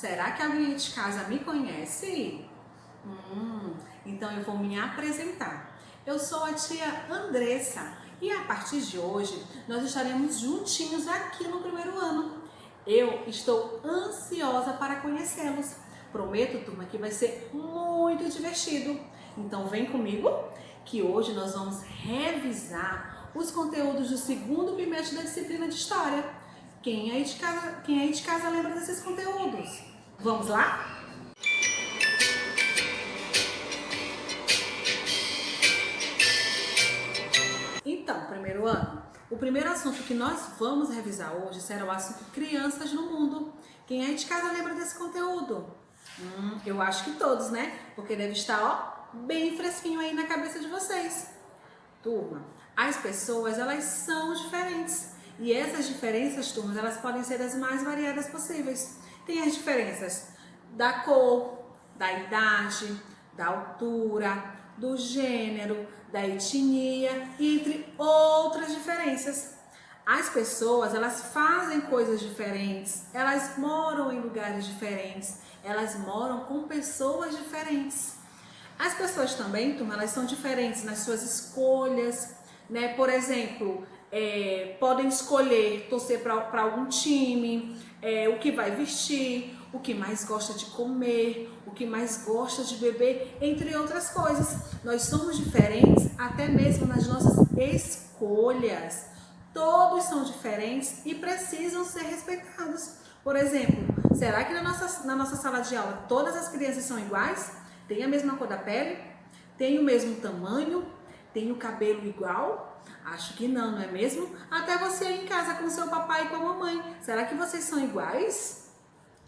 será que alguém de casa me conhece? Então eu vou me apresentar. Eu sou a tia Andressa e a partir de hoje nós estaremos juntinhos aqui no primeiro ano. Eu estou ansiosa para conhecê-los. Prometo, turma, que vai ser muito divertido. Então vem comigo que hoje nós vamos revisar os conteúdos do segundo bimestre da disciplina de História. Quem aí de casa lembra desses conteúdos? Vamos lá? Então, primeiro ano, o primeiro assunto que nós vamos revisar hoje será o assunto Crianças no Mundo. Quem aí de casa lembra desse conteúdo? Eu acho que todos, né? Porque deve estar, bem fresquinho aí na cabeça de vocês. Turma, as pessoas, elas são diferentes. E essas diferenças, turmas, elas podem ser as mais variadas possíveis. Tem as diferenças da cor, da idade, da altura, do gênero, da etnia e entre outras diferenças. As pessoas, elas fazem coisas diferentes, elas moram em lugares diferentes, elas moram com pessoas diferentes. As pessoas também, turma, elas são diferentes nas suas escolhas, né? Por exemplo, podem escolher torcer para algum time, o que vai vestir, o que mais gosta de comer, o que mais gosta de beber, entre outras coisas. Nós somos diferentes até mesmo nas nossas escolhas. Todos são diferentes e precisam ser respeitados. Por exemplo, será que na nossa sala de aula todas as crianças são iguais? Tem a mesma cor da pele? Tem o mesmo tamanho? Tem o cabelo igual? Acho que não, não é mesmo? Até você aí em casa com seu papai e com a mamãe. Será que vocês são iguais?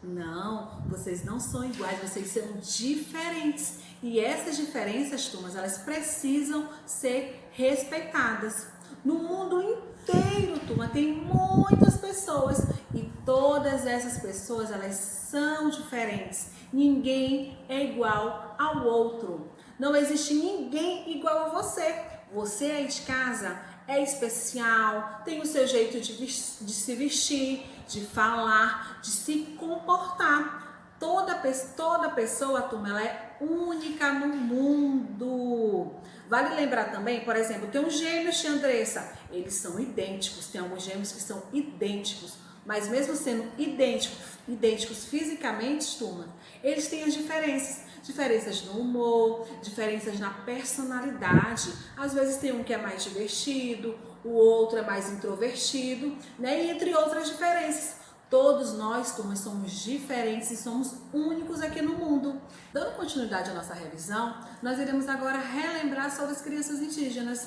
Não, vocês não são iguais, vocês são diferentes. E essas diferenças, turmas, elas precisam ser respeitadas. No mundo inteiro, turma, tem muitas pessoas e todas essas pessoas, elas são diferentes. Ninguém é igual ao outro. Não existe ninguém igual a você. Você aí de casa é especial, tem o seu jeito de se vestir, de falar, de se comportar. Toda pessoa, turma, ela é única no mundo. Vale lembrar também, por exemplo, tem os gêmeos de Andressa. Eles são idênticos, tem alguns gêmeos que são idênticos. Mas mesmo sendo idênticos fisicamente, turma, eles têm as diferenças. Diferenças no humor, diferenças na personalidade. Às vezes tem um que é mais divertido, o outro é mais introvertido, né? E entre outras diferenças. Todos nós, turmas, somos diferentes e somos únicos aqui no mundo. Dando continuidade à nossa revisão, nós iremos agora relembrar sobre as crianças indígenas.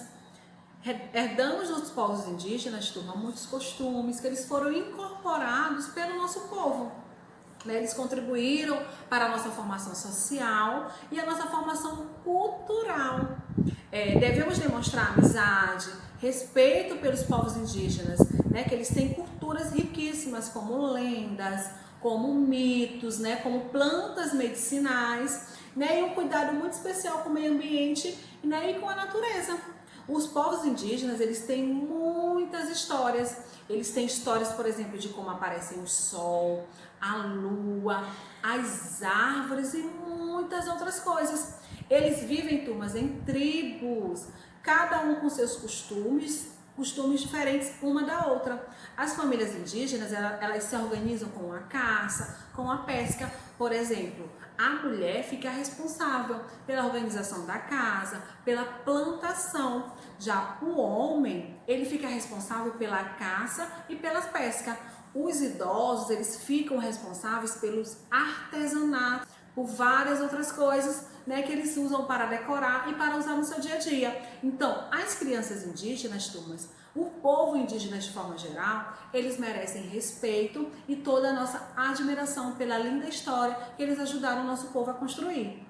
Herdamos dos povos indígenas, turma, muitos costumes que eles foram incorporados pelo nosso povo. Eles contribuíram para a nossa formação social e a nossa formação cultural. Devemos demonstrar amizade, respeito pelos povos indígenas, né? Que eles têm culturas riquíssimas, como lendas, como mitos, né? Como plantas medicinais, né? E um cuidado muito especial com o meio ambiente, né? E com a natureza. Os povos indígenas, eles têm muitas histórias. Eles têm histórias, por exemplo, de como aparecem o sol, a lua, as árvores e muitas outras coisas. Eles vivem, turmas, em tribos, cada um com seus costumes diferentes uma da outra. As famílias indígenas, elas se organizam com a caça, com a pesca. Por exemplo, a mulher fica responsável pela organização da casa, pela plantação. Já o homem, ele fica responsável pela caça e pela pesca. Os idosos, eles ficam responsáveis pelos artesanatos, por várias outras coisas, né, que eles usam para decorar e para usar no seu dia a dia. Então, as crianças indígenas, turmas, o povo indígena de forma geral, eles merecem respeito e toda a nossa admiração pela linda história que eles ajudaram o nosso povo a construir.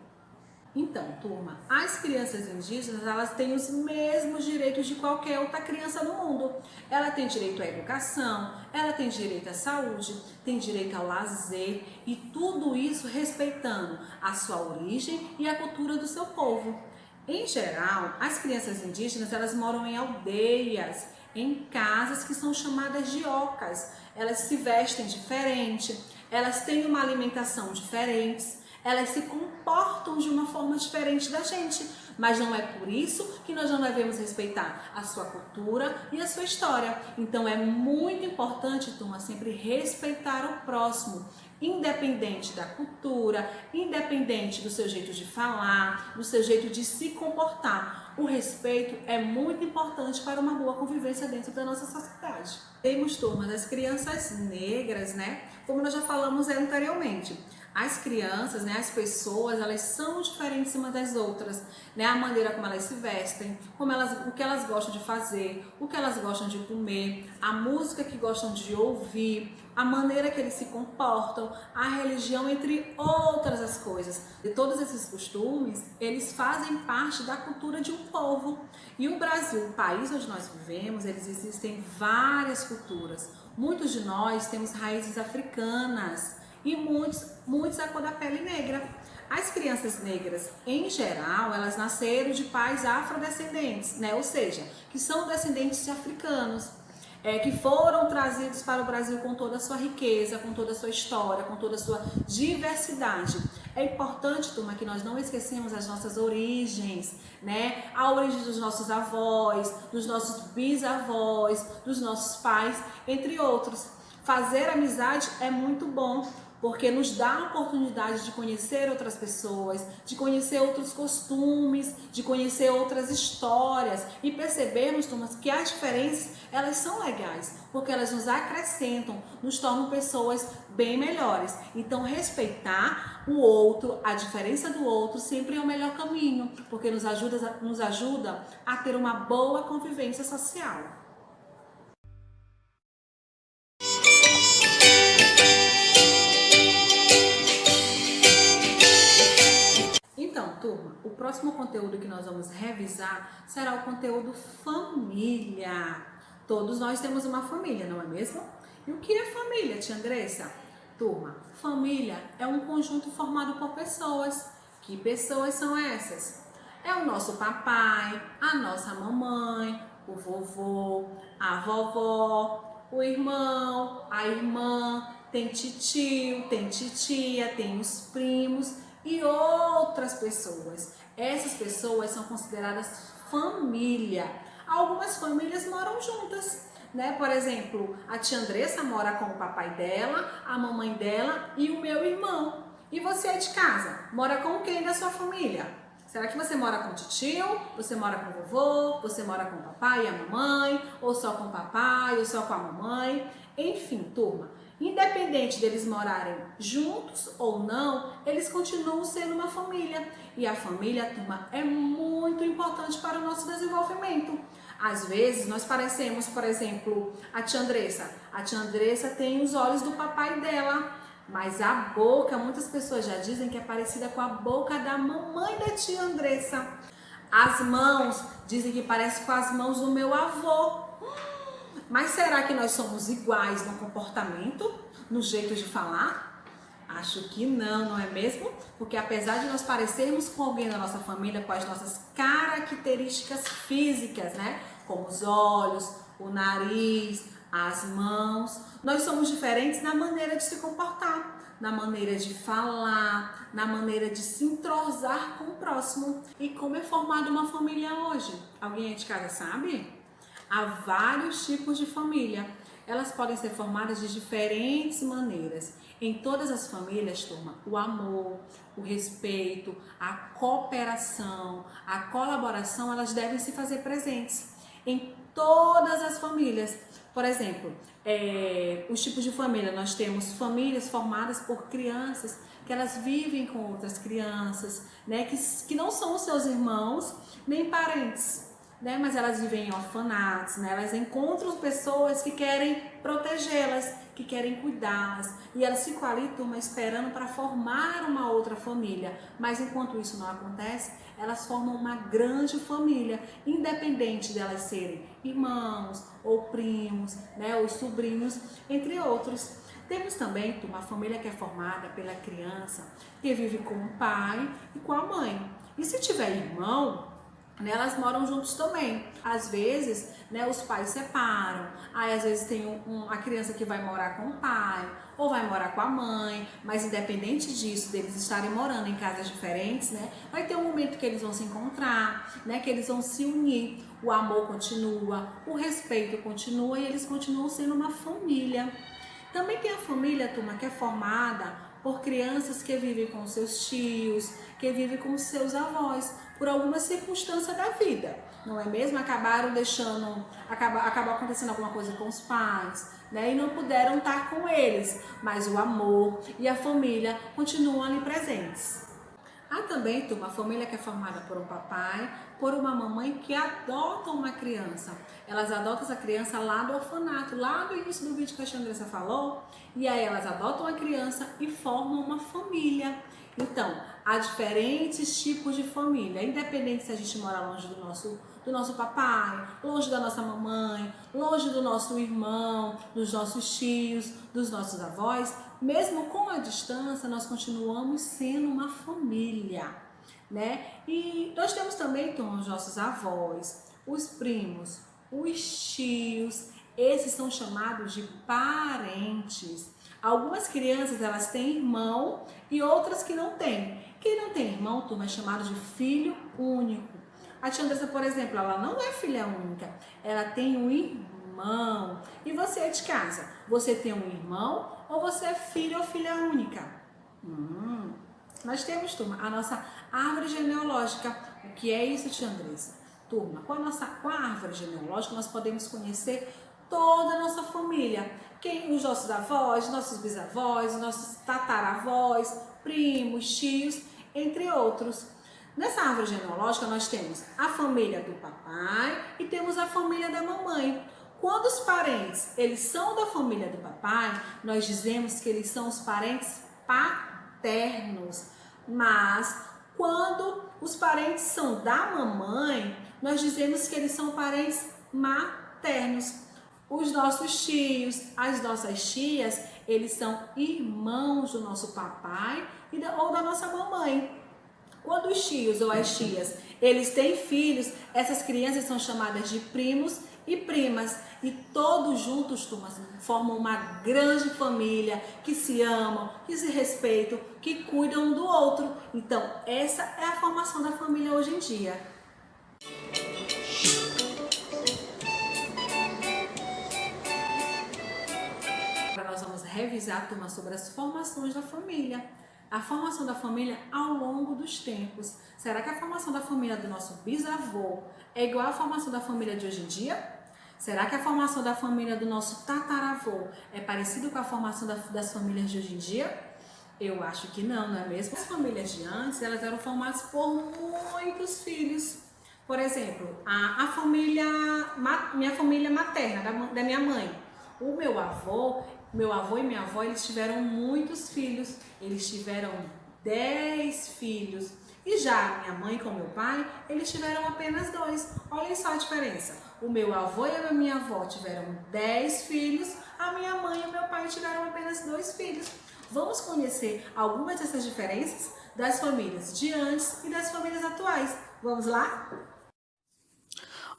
Então, turma, as crianças indígenas, elas têm os mesmos direitos de qualquer outra criança no mundo. Ela tem direito à educação, ela tem direito à saúde, tem direito ao lazer e tudo isso respeitando a sua origem e a cultura do seu povo. Em geral, as crianças indígenas, elas moram em aldeias, em casas que são chamadas de ocas. Elas se vestem diferente, elas têm uma alimentação diferente, elas se comportam de uma forma diferente da gente, mas não é por isso que nós não devemos respeitar a sua cultura e a sua história. Então é muito importante, turma, sempre respeitar o próximo, independente da cultura, independente do seu jeito de falar, do seu jeito de se comportar. O respeito é muito importante para uma boa convivência dentro da nossa sociedade. Temos, turma, das crianças negras, né? Como nós já falamos anteriormente. As crianças, né, as pessoas, elas são diferentes umas das outras, né? A maneira como elas se vestem, o que elas gostam de fazer, o que elas gostam de comer, a música que gostam de ouvir, a maneira que eles se comportam, a religião, entre outras as coisas. E todos esses costumes, eles fazem parte da cultura de um povo. E o Brasil, o país onde nós vivemos, eles existem várias culturas. Muitos de nós temos raízes africanas e muitos a cor da pele negra. As crianças negras, em geral, elas nasceram de pais afrodescendentes, né? Ou seja, que são descendentes de africanos, que foram trazidos para o Brasil com toda a sua riqueza, com toda a sua história, com toda a sua diversidade. É importante, turma, que nós não esquecemos as nossas origens, né? A origem dos nossos avós, dos nossos bisavós, dos nossos pais, entre outros. Fazer amizade é muito bom, porque nos dá a oportunidade de conhecer outras pessoas, de conhecer outros costumes, de conhecer outras histórias e percebermos, turmas, que as diferenças, elas são legais, porque elas nos acrescentam, nos tornam pessoas bem melhores. Então, respeitar o outro, a diferença do outro, sempre é o melhor caminho, porque nos ajuda a ter uma boa convivência social. Então, turma, o próximo conteúdo que nós vamos revisar será o conteúdo família. Todos nós temos uma família, não é mesmo? E o que é família, tia Andressa? Turma, família é um conjunto formado por pessoas. Que pessoas são essas? É o nosso papai, a nossa mamãe, o vovô, a vovó, o irmão, a irmã, tem titio, tem titia, tem os primos e outras pessoas. Essas pessoas são consideradas família. Algumas famílias moram juntas, né? Por exemplo, a tia Andressa mora com o papai dela, a mamãe dela e o meu irmão. E você é de casa? Mora com quem da sua família? Será que você mora com o tio? Você mora com o vovô? Você mora com o papai e a mamãe? Ou só com o papai? Ou só com a mamãe? Enfim, turma, independente deles morarem juntos ou não, eles continuam sendo uma família. E a família, turma, é muito importante para o nosso desenvolvimento. Às vezes, nós parecemos, por exemplo, a tia Andressa. A tia Andressa tem os olhos do papai dela, mas a boca, muitas pessoas já dizem que é parecida com a boca da mamãe da tia Andressa. As mãos, dizem que parece com as mãos do meu avô. Mas será que nós somos iguais no comportamento, no jeito de falar? Acho que não, não é mesmo? Porque apesar de nós parecermos com alguém da nossa família, com as nossas características físicas, né? Como os olhos, o nariz, as mãos, nós somos diferentes na maneira de se comportar, na maneira de falar, na maneira de se entrosar com o próximo. E como é formada uma família hoje? Alguém aí de casa sabe? Há vários tipos de família. Elas podem ser formadas de diferentes maneiras. Em todas as famílias, turma, o amor, o respeito, a cooperação, a colaboração, elas devem se fazer presentes em todas as famílias. Por exemplo, os tipos de família, nós temos famílias formadas por crianças que elas vivem com outras crianças, né, que não são os seus irmãos nem parentes, né, mas elas vivem em orfanatos, né, elas encontram pessoas que querem protegê-las, que querem cuidá-las, e elas ficam ali, turma, esperando para formar uma outra família. Mas enquanto isso não acontece, elas formam uma grande família, independente delas serem irmãos ou primos, né, ou sobrinhos, entre outros. Temos também, turma, a família que é formada pela criança que vive com o pai e com a mãe. E se tiver irmão, né, elas moram juntos também. Às vezes, né, os pais separam, aí às vezes tem a criança que vai morar com o pai, ou vai morar com a mãe, mas independente disso, deles estarem morando em casas diferentes, né, vai ter um momento que eles vão se encontrar, né, que eles vão se unir, o amor continua, o respeito continua e eles continuam sendo uma família. Também tem a família, turma, que é formada por crianças que vivem com seus tios, que vivem com seus avós, por alguma circunstância da vida, não é mesmo? Acabaram deixando, acabou acontecendo alguma coisa com os pais, né? E não puderam estar com eles, mas o amor e a família continuam ali presentes. Há também, turma, a família que é formada por um papai, por uma mamãe que adotam uma criança. Elas adotam essa criança lá do orfanato, lá do início do vídeo que a Andressa falou, e aí elas adotam a criança e formam uma família. Então, há diferentes tipos de família, independente se a gente mora longe do nosso papai, longe da nossa mamãe, longe do nosso irmão, dos nossos tios, dos nossos avós, mesmo com a distância, nós continuamos sendo uma família, né? E nós temos também, então, os nossos avós, os primos, os tios, esses são chamados de parentes. Algumas crianças, elas têm irmão e outras que não têm. Quem não tem irmão, turma, é chamado de filho único. A tia Andressa, por exemplo, ela não é filha única, ela tem um irmão. E você é de casa, você tem um irmão ou você é filho ou filha única? Nós temos, turma, a nossa árvore genealógica. O que é isso, tia Andressa? Turma, com a árvore genealógica nós podemos conhecer toda a nossa família. Os nossos avós, nossos bisavós, nossos tataravós, primos, tios, entre outros. Nessa árvore genealógica nós temos a família do papai e temos a família da mamãe. Quando os parentes, eles são da família do papai, nós dizemos que eles são os parentes paternos. Mas quando os parentes são da mamãe, nós dizemos que eles são parentes maternos. Os nossos tios, as nossas tias, eles são irmãos do nosso papai ou da nossa mamãe. Quando os tios ou as tias, eles têm filhos, essas crianças são chamadas de primos e primas. E todos juntos, turmas, formam uma grande família que se amam, que se respeitam, que cuidam um do outro. Então, essa é a formação da família hoje em dia. Agora nós vamos revisar, turma, sobre as formações da família. A formação da família ao longo dos tempos. Será que a formação da família do nosso bisavô é igual à formação da família de hoje em dia? Será que a formação da família do nosso tataravô é parecida com a formação das famílias de hoje em dia? Eu acho que não, não é mesmo? As famílias de antes, elas eram formadas por muitos filhos. Por exemplo, minha família materna, da minha mãe. O meu avô e minha avó, eles tiveram muitos filhos. Eles tiveram 10 filhos. E já minha mãe com meu pai, eles tiveram apenas 2. Olhem só a diferença. O meu avô e a minha avó tiveram 10 filhos. A minha mãe e o meu pai tiveram apenas 2 filhos. Vamos conhecer algumas dessas diferenças das famílias de antes e das famílias atuais. Vamos lá?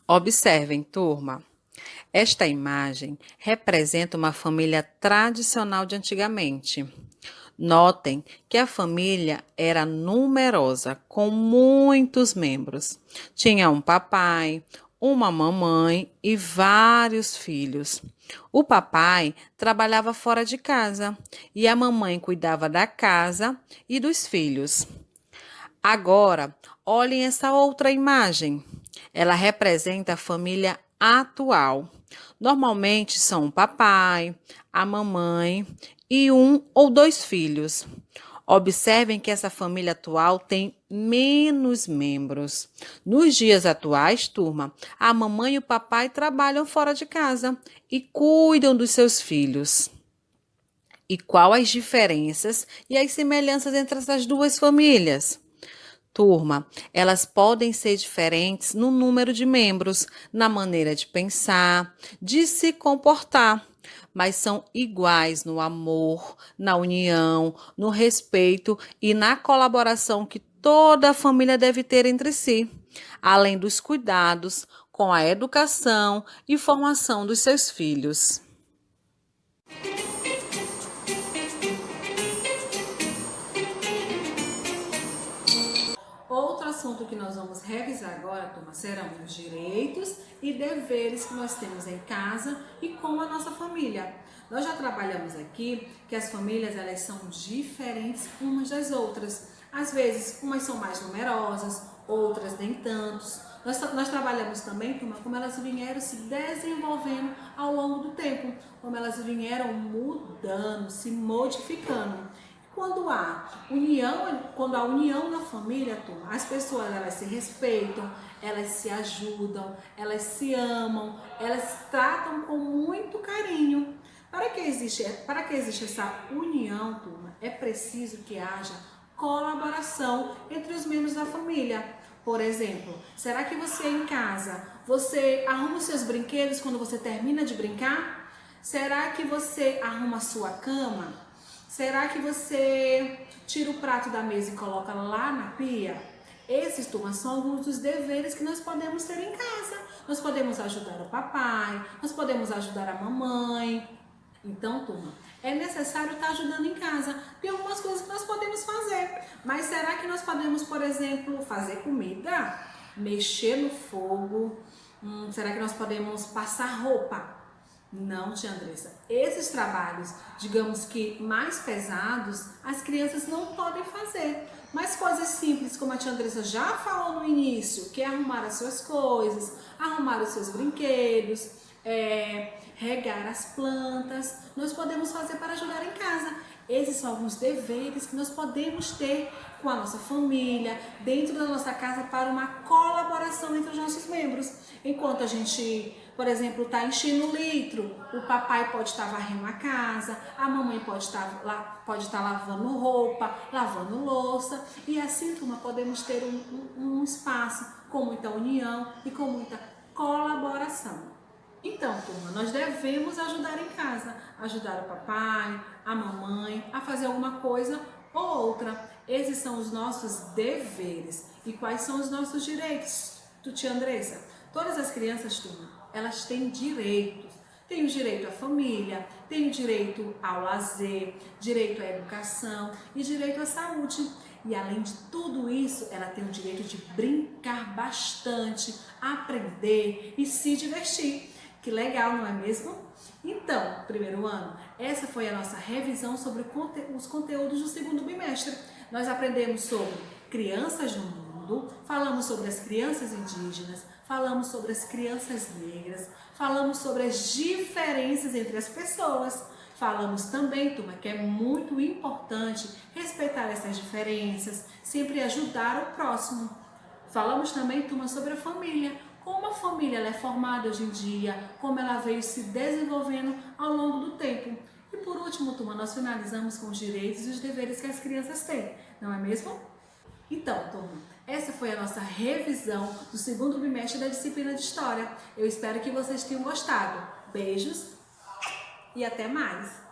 Observem, turma. Esta imagem representa uma família tradicional de antigamente. Notem que a família era numerosa, com muitos membros. Tinha um papai, uma mamãe e vários filhos. O papai trabalhava fora de casa e a mamãe cuidava da casa e dos filhos. Agora, olhem essa outra imagem. Ela representa a família atual. Normalmente são o papai, a mamãe e 1 ou 2 filhos. Observem que essa família atual tem menos membros. Nos dias atuais, turma, a mamãe e o papai trabalham fora de casa e cuidam dos seus filhos. E quais as diferenças e as semelhanças entre essas duas famílias? Turma, elas podem ser diferentes no número de membros, na maneira de pensar, de se comportar, mas são iguais no amor, na união, no respeito e na colaboração que toda a família deve ter entre si. além dos cuidados com a educação e formação dos seus filhos. Outro assunto que nós vamos revisar agora, turma, serão os direitos e deveres que nós temos em casa e com a nossa família. Nós já trabalhamos aqui que as famílias elas são diferentes umas das outras. Às vezes, umas são mais numerosas, outras nem tantos. Nós trabalhamos também, turma, como elas vieram se desenvolvendo ao longo do tempo, como elas vieram mudando, se modificando. Quando há união na família, turma, as pessoas elas se respeitam, elas se ajudam, elas se amam, elas tratam com muito carinho. Para que existe essa união, turma, é preciso que haja colaboração entre os membros da família. Por exemplo, será que você em casa, você arruma os seus brinquedos quando você termina de brincar? Será que você arruma a sua cama? Será que você tira o prato da mesa e coloca lá na pia? Esses, turma, são alguns dos deveres que nós podemos ter em casa. Nós podemos ajudar o papai, nós podemos ajudar a mamãe. Então, turma, é necessário estar ajudando em casa. Tem algumas coisas que nós podemos fazer. Mas será que nós podemos, por exemplo, fazer comida? Mexer no fogo? Será que nós podemos passar roupa? Não, tia Andressa. Esses trabalhos, digamos que mais pesados, as crianças não podem fazer. Mas coisas simples, como a tia Andressa já falou no início, que é arrumar as suas coisas, arrumar os seus brinquedos, regar as plantas, nós podemos fazer para ajudar em casa. Esses são alguns deveres que nós podemos ter com a nossa família, dentro da nossa casa, para uma colaboração entre os nossos membros. Enquanto a gente, por exemplo, está enchendo o litro, o papai pode estar varrendo a casa, a mamãe pode estar lavando roupa, lavando louça, e assim, turma, podemos ter um espaço com muita união e com muita colaboração. Então, turma, nós devemos ajudar em casa, ajudar o papai, a mamãe a fazer alguma coisa ou outra. Esses são os nossos deveres. E quais são os nossos direitos, tia Andressa? Todas as crianças, turma, elas têm direitos. Tem o direito à família, tem o direito ao lazer, direito à educação e direito à saúde. E além de tudo isso, ela tem o direito de brincar bastante, aprender e se divertir. Que legal, não é mesmo? Então, primeiro ano, essa foi a nossa revisão sobre os conteúdos do segundo bimestre. Nós aprendemos sobre crianças no mundo, falamos sobre as crianças indígenas, falamos sobre as crianças negras, falamos sobre as diferenças entre as pessoas. Falamos também, turma, que é muito importante respeitar essas diferenças, sempre ajudar o próximo. Falamos também, turma, sobre a família. Como a família ela é formada hoje em dia, como ela veio se desenvolvendo ao longo do tempo. E por último, turma, nós finalizamos com os direitos e os deveres que as crianças têm, não é mesmo? Então, turma, essa foi a nossa revisão do segundo bimestre da disciplina de História. Eu espero que vocês tenham gostado. Beijos e até mais!